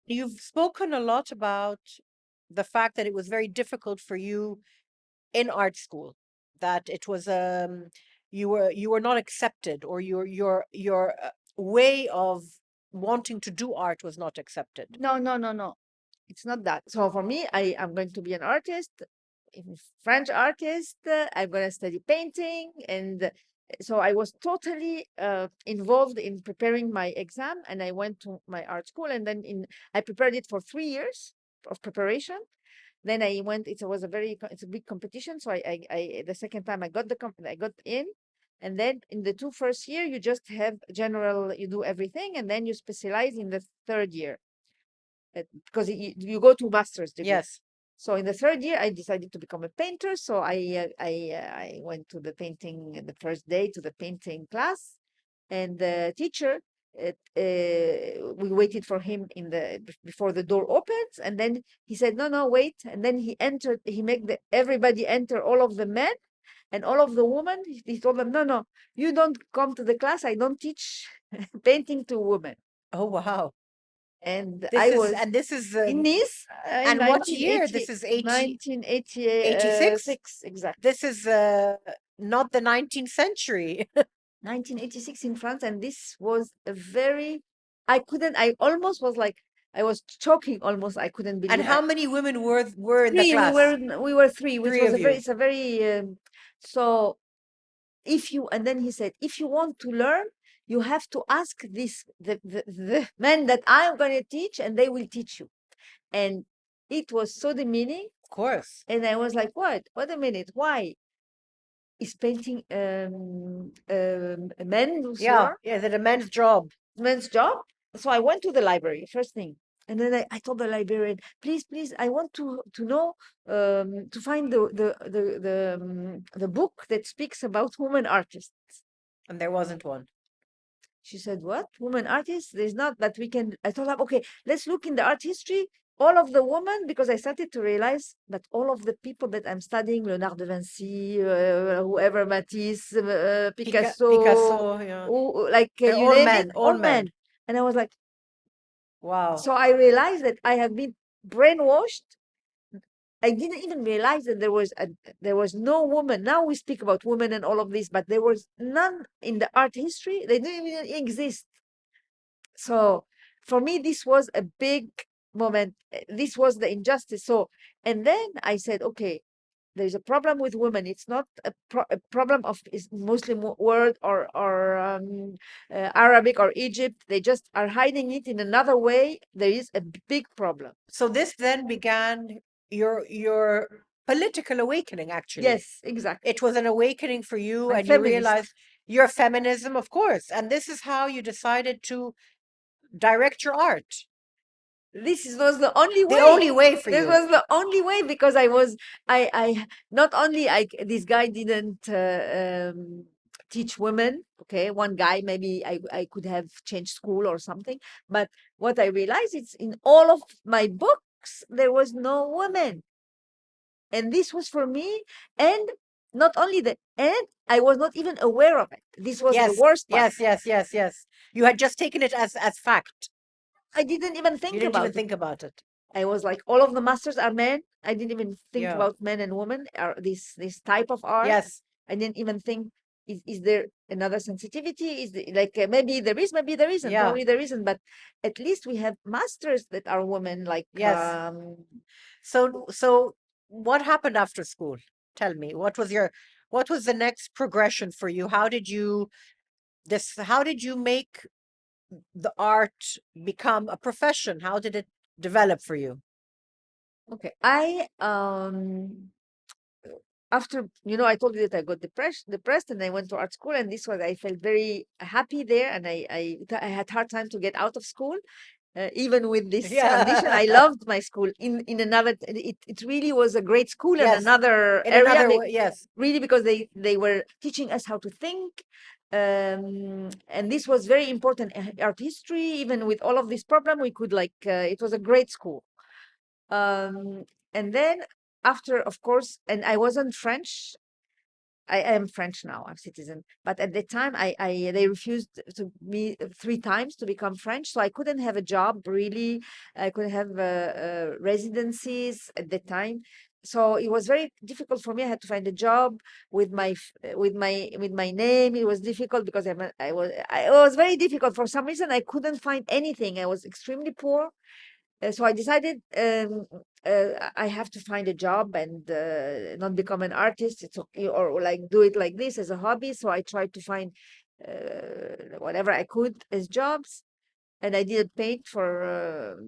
You've spoken a lot about the fact that it was very difficult for you in art school, that it was you were not accepted, or your way of wanting to do art was not accepted. No, no, no, no. It's not that. So for me, I am going to be an artist, a French artist. I'm going to study painting. And so I was totally involved in preparing my exam. And I went to my art school. And then I prepared it for 3 years of preparation. Then I went, it's a big competition. So the second time I got in. And then in the first year, you just have general, you do everything. And then you specialize in the third year because you go to master's degree. Yes. So in the third year, I decided to become a painter. So I went to the painting the first day to the painting class, and the teacher, we waited for him before the door opens, and then he said, "No, no, wait." And then he entered. He made everybody enter, all of the men and all of the women. He told them, "No, no, you don't come to the class. I don't teach painting to women." Oh, wow. And I was This is in Nice in and what year? This is 86. 1986, exactly. This is not the 19th century. 1986 in France, and this was a very, I almost was like, I was choking almost. I couldn't And believe how it. many women were in the Three, class? we were three, which Three was of you. it's a very, so and then he said, if you want to learn, you have to ask the men that I'm going to teach, and they will teach you. And it was so demeaning. Of course. And I was like, what? Wait a minute. Why? Is painting a men's Yeah, work, yeah, that a men's job. men's job? So I went to the library first thing. And then I told the librarian, please, please, I want to know, to find the book that speaks about women artists. And there wasn't one. She said, what? Women artists? There's not that we can. I told her, okay, let's look in the art history, all of the women, because I started to realize that all of the people that I'm studying, Leonardo da Vinci, whoever, Matisse, Picasso, Picasso, yeah. like They're you all name it, men, all all men. men. And I was like, Wow. so I realized that I have been brainwashed. I didn't even realize that there was no woman. Now we speak about women and all of this, but there was none in the art history. They didn't even exist. So for me, this was a big moment. This was the injustice. So, and then I said, okay, there's a problem with women. It's not a problem of Muslim world or Arabic or Egypt. They just are hiding it in another way. There is a big problem. So this then began your political awakening, actually. Yes, exactly. It was an awakening for you, I'm and you feminist. realized your feminism, of course. And this is how you decided to direct your art. This was the only The way. only way for This you. was the only way, because I not only this guy didn't teach women. Okay, one guy, maybe I could have changed school or something. But what I realized, it's in all of my books there was no women, and this was for me. And not only that, and I was not even aware of it. This was the Yes, worst part. yes, yes, yes, yes. You had just taken it as fact. I didn't even You think didn't even about it. think about it. I was like, all of the masters are men. I didn't even think Yeah. about men and women or this type of art. Yes. I didn't even think, is there another sensitivity? Like maybe there is, maybe there isn't. Yeah. Probably there isn't. But at least we have masters that are women. Like Yes. So what happened after school? Tell me. What was the next progression for you? How did you make the art become a profession? How did it develop for you? okay, I after, I told you that I got depressed, and I went to art school, and this was, I felt very happy there, and I had hard time to get out of school. Even with this condition, I loved my school. In another, it really was a great school in Yes. another In area. another way, yes. Really, because they were teaching us how to think, and this was very important. Art history, even with all of this problem, we could it was a great school. And then after, of course, and I wasn't French. I am French now. I'm citizen, but at the time, they refused to me 3 times to become French, so I couldn't have a job really. I couldn't have residencies at the time, so it was very difficult for me. I had to find a job with my name. It was difficult because it was very difficult. For some reason, I couldn't find anything. I was extremely poor. So I decided I have to find a job and not become an artist. It's okay, or like do it like this as a hobby. So I tried to find whatever I could as jobs, and I did paint for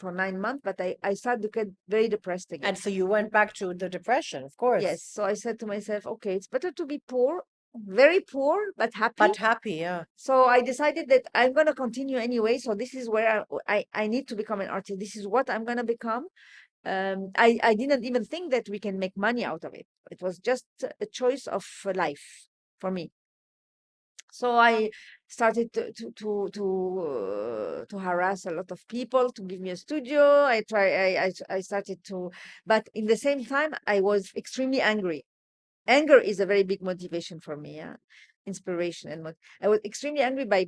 9 months. But I started to get very depressed again. And so you went back to the depression, of course. Yes. So I said to myself, okay, it's better to be poor, very poor, but happy. But happy, yeah. So I decided that I'm going to continue anyway. So this is where I need to become an artist. This is what I'm going to become. I didn't even think that we can make money out of it. It was just a choice of life for me. So I started to harass a lot of people to give me a studio. I started to, but in the same time, I was extremely angry. Anger is a very big motivation for me. Yeah? Inspiration and I was extremely angry by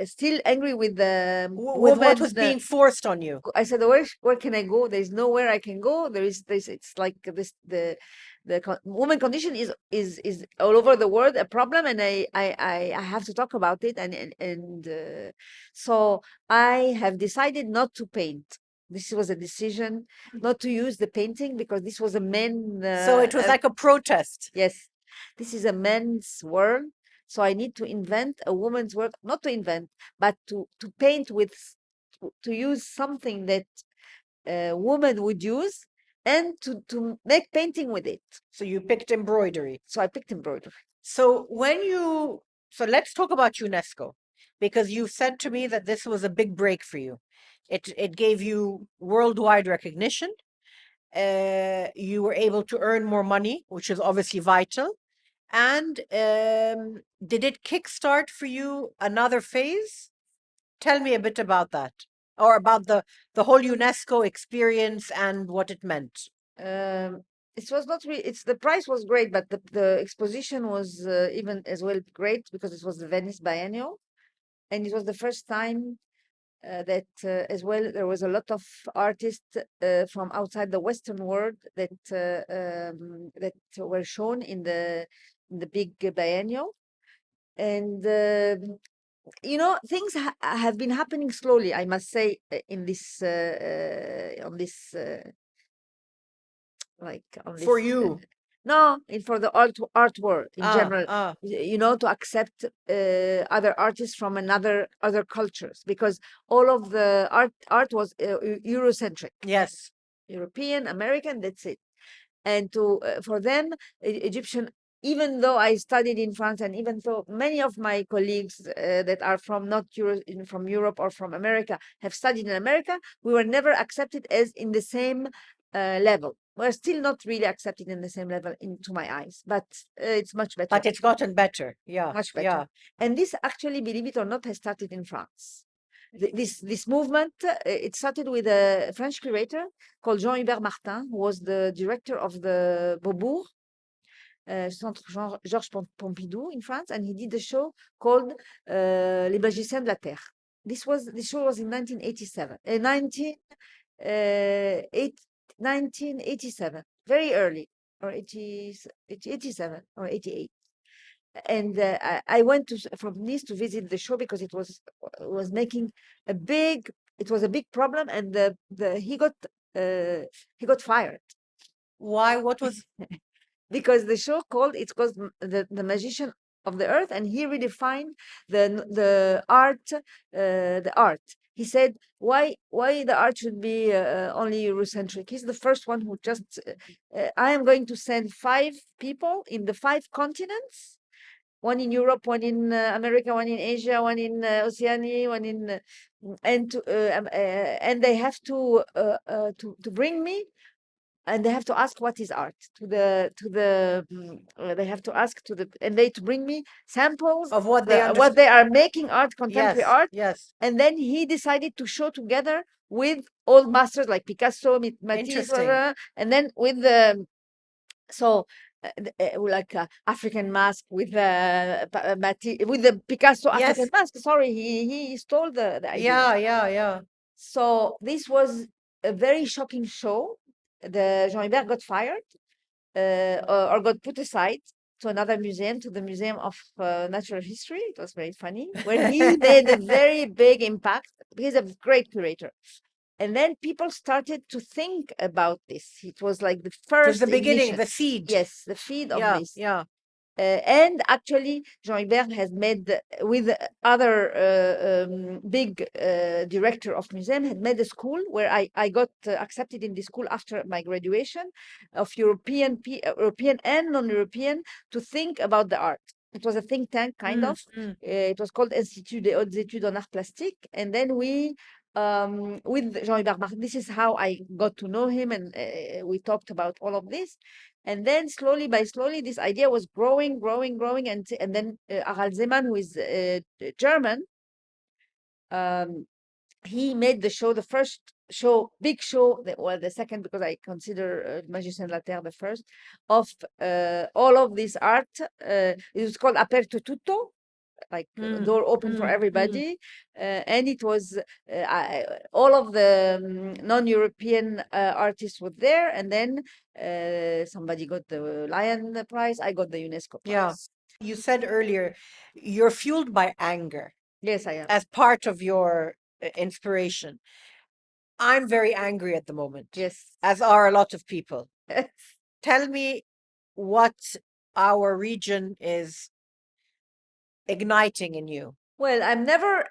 still angry with the With what was woman. being forced on you. I said, where can I go? There's nowhere I can go. There is this. It's like this. The woman condition is all over the world a problem, and I have to talk about it. And so I have decided not to paint. This was a decision not to use the painting because this was a man. So it was like a protest. Yes, this is a man's work. So I need to invent a woman's work, not to invent, but to paint with, to use something that a woman would use and to make painting with it. So you picked embroidery. So I picked embroidery. So let's talk about UNESCO, because you've said to me that this was a big break for you. It gave you worldwide recognition. You were able to earn more money, which is obviously vital. And did it kickstart for you another phase? Tell me a bit about that, or about the whole UNESCO experience and what it meant. It was not really, the price was great, but the exposition was even as well great because it was the Venice Biennial. And it was the first time that as well there was a lot of artists from outside the Western world that were shown in the big biennial. And things have been happening slowly, I must say, in this on this on For this you. no, for the art world in general, to accept other artists from other cultures, because all of the art was Eurocentric. Yes. European, American, that's it. And for them, Egyptian, even though I studied in France, and even though many of my colleagues that are from not from Europe or from America have studied in America, we were never accepted as in the same level. We're still not really accepted in the same level into my eyes, but it's much better. But it's gotten better. Yeah. Much better. Yeah. And this actually, believe it or not, has started in France. This movement, it started with a French curator called Jean-Hubert Martin, who was the director of the Beaubourg, Centre Georges Pompidou in France, and he did a show called Les Magiciens de la Terre. This show was in 1987, 1987, very early, or 87 or 88. And I went from Nice to visit the show because it was making it was a big problem, and he got fired. Why? What was? Because the show it's called the Magician of the Earth, and he redefined the art. He said, why the art should be only Eurocentric? He's the first one who just I am going to send 5 people in the 5 continents, one in Europe, one in America, one in Asia, one in Oceania, one in and they have to bring me, and they have to ask what is art they have to ask and they to bring me samples Of what they are making art, contemporary art. Yes. And then he decided to show together with old masters like Picasso, Matisse, Interesting. and then with the African mask with with the Picasso African Yes. mask. Sorry, he stole the idea. Yeah, yeah, yeah. So this was a very shocking show. The Jean Hubert got fired or got put aside to another museum, to the Museum of Natural History. It was very funny, where he made a very big impact. He's a great curator. And then people started to think about this. It was like the It was the first beginning, ignition. the seed. Yes, the feed of Yeah, this. yeah. And actually, Jean Hubert has made, with other big director of museum, had made a school where I got accepted in the school after my graduation of European and non-European to think about the art. It was a think tank, kind Mm, of. mm. It was called Institut des Hautes Études en Arts Plastiques. And then we, with Jean Hubert Martin, this is how I got to know him, and we talked about all of this. And then slowly by slowly, this idea was growing, growing, growing. And then Harald Zeman, who is German, um, he made the show, the first show, big show, well, the second, because I consider Magicien de la Terre the first, of all of this art. It was called Aperto Tutto, like Mm, door open for mm, mm. everybody. And it was all of the non-European artists were there. And then somebody got the Lion Prize. I got the UNESCO Yeah. Prize. You said earlier you're fueled by anger Yes, I am. as part of your inspiration. I'm very angry at the moment, Yes. as are a lot of people. Tell me what our region is igniting in you. Well, I'm never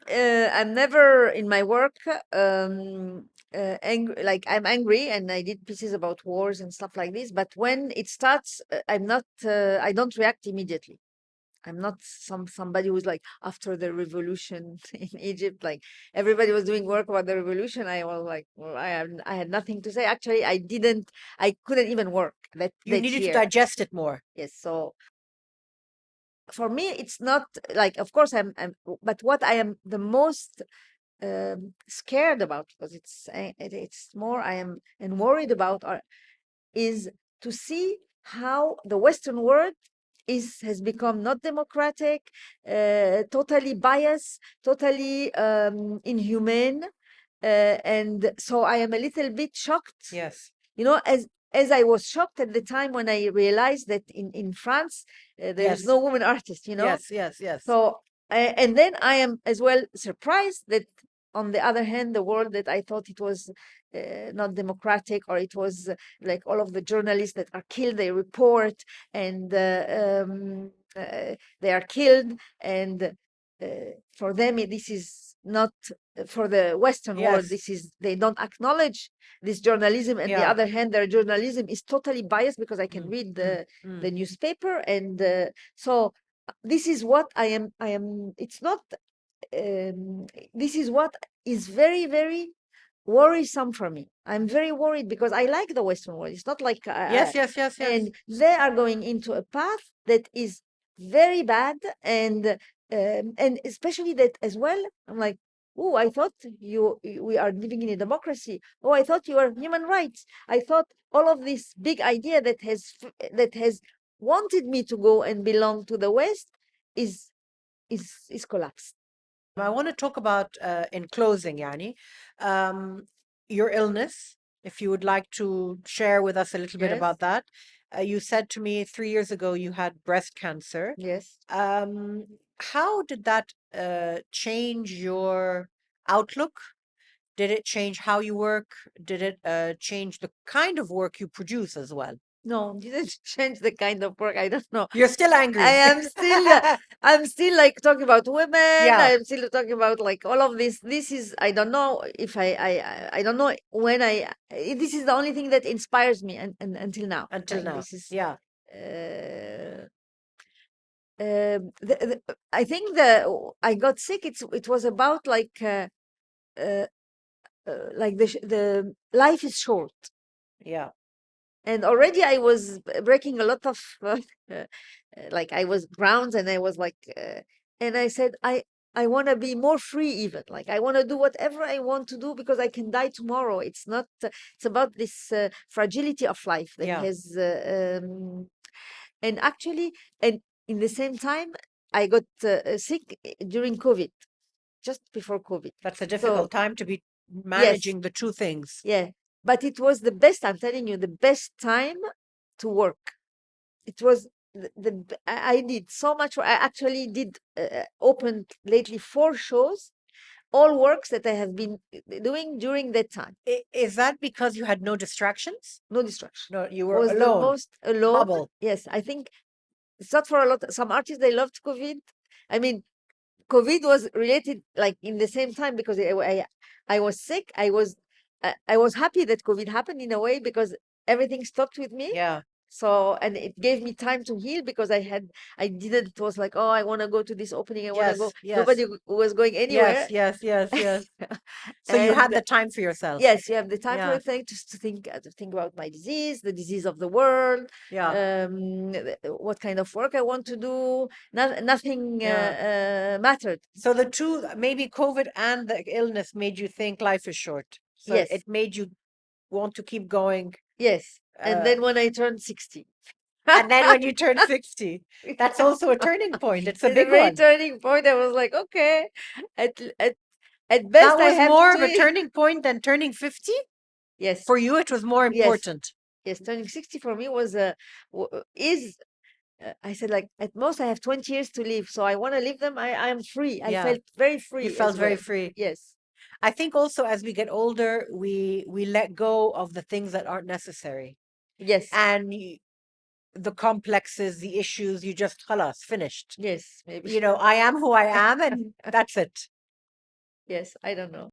in my work angry. Like, I'm angry, and I did pieces about wars and stuff like this. But when it starts, I'm not. I don't react immediately. I'm not somebody who's like, after the revolution in Egypt, like everybody was doing work about the revolution. I was like, well, I had nothing to say. Actually, I couldn't even work You that needed to year. digest it more. Yes, so for me, it's not like, of course, but what I am the most scared about, because it's more I am and worried about, is to see how the Western world has become not democratic, totally biased, totally inhumane, and so I am a little bit shocked. Yes. As I was shocked at the time when I realized that in France there is Yes. no woman artist. Yes, yes, yes. So and then I am as well surprised that, on the other hand, the world that I thought it was not democratic, or it was like all of the journalists that are killed, they report, and they are killed, and for them this is not, for the Western world, Yes. this is, they don't acknowledge this journalism. And the Yeah. other hand, their journalism is totally biased, because I can Mm, read mm, mm. the newspaper. And so this is what I am it's not this is what is very, very worrisome for me. I'm very worried, because I like the Western world. It's not like Yes, yes, yes, yes. and they are going into a path that is very bad. And especially that as well, I'm like, oh, I thought we are living in a democracy. Oh, I thought you are human rights. I thought all of this big idea that has wanted me to go and belong to the West is collapsed. I want to talk about, in closing, Yani, your illness. If you would like to share with us a little bit Yes, about that. You said to me 3 years ago you had breast cancer. yes. How did that change your outlook? Did it change how you work? Did it change the kind of work you produce as well? No, didn't change the kind of work. I don't know. You're still I angry. am still, I'm still like talking about women. Yeah, I'm still talking about like all of this. This is, I don't know if I don't know when this is the only thing that inspires me, and until now. until Like, now. this is, Yeah. uh, I think I got sick. It was about uh, like the life is short. Yeah. And already I was breaking a lot of like, I was grounds, and I was like and I said, I want to be more free, even like I want to do whatever I want to do, because I can die tomorrow. It's not it's about this fragility of life that Yeah. has And actually, and in the same time, I got sick during COVID, just before COVID. That's a So difficult time to be yes, managing the two things. yeah, but it was the best. I'm telling you, the best time to work. It was I did so much. I actually did opened lately 4 shows, all works that I have been doing during that time. Is that because you had no distractions? No distraction. No, you I were was the alone. most alone. Bubble. Yes, I think it's not for a lot. Some artists they loved COVID. I mean, COVID was related like in the same time because I was sick. I was happy that COVID happened in a way because everything stopped with me. Yeah. So, and it gave me time to heal because I didn't, it was like, oh, I want to go to this opening. I want to go. Yes, yes, Nobody was going yes, anywhere. yes, yes, yes. So you had And the time for yourself. yes, you have the time for Yeah, everything just to think about my disease, the disease of the world, yeah, what kind of work I want to do. Nothing yeah. mattered. So the two, maybe COVID and the illness made you think life is short. So Yes, it made you want to keep going. yes. And Uh, then when I turned 60, and then when you turn 60, that's also a turning point. It's a it's a big very one. turning point. I was like, okay, at at at That best I was have more of a to. turning point than turning 50. Yes, For you, it was more yes, important. yes. Turning 60 for me was is I said like at most I have 20 years to live, so I want to live them. I am free. I Yeah, felt very you free felt as very well. free. Yes, I think also as we get older, we let go of the things that aren't necessary. yes, And the complexes, the issues, you just khalas, finished. yes. Maybe I am who I am, and that's it. yes. I don't know.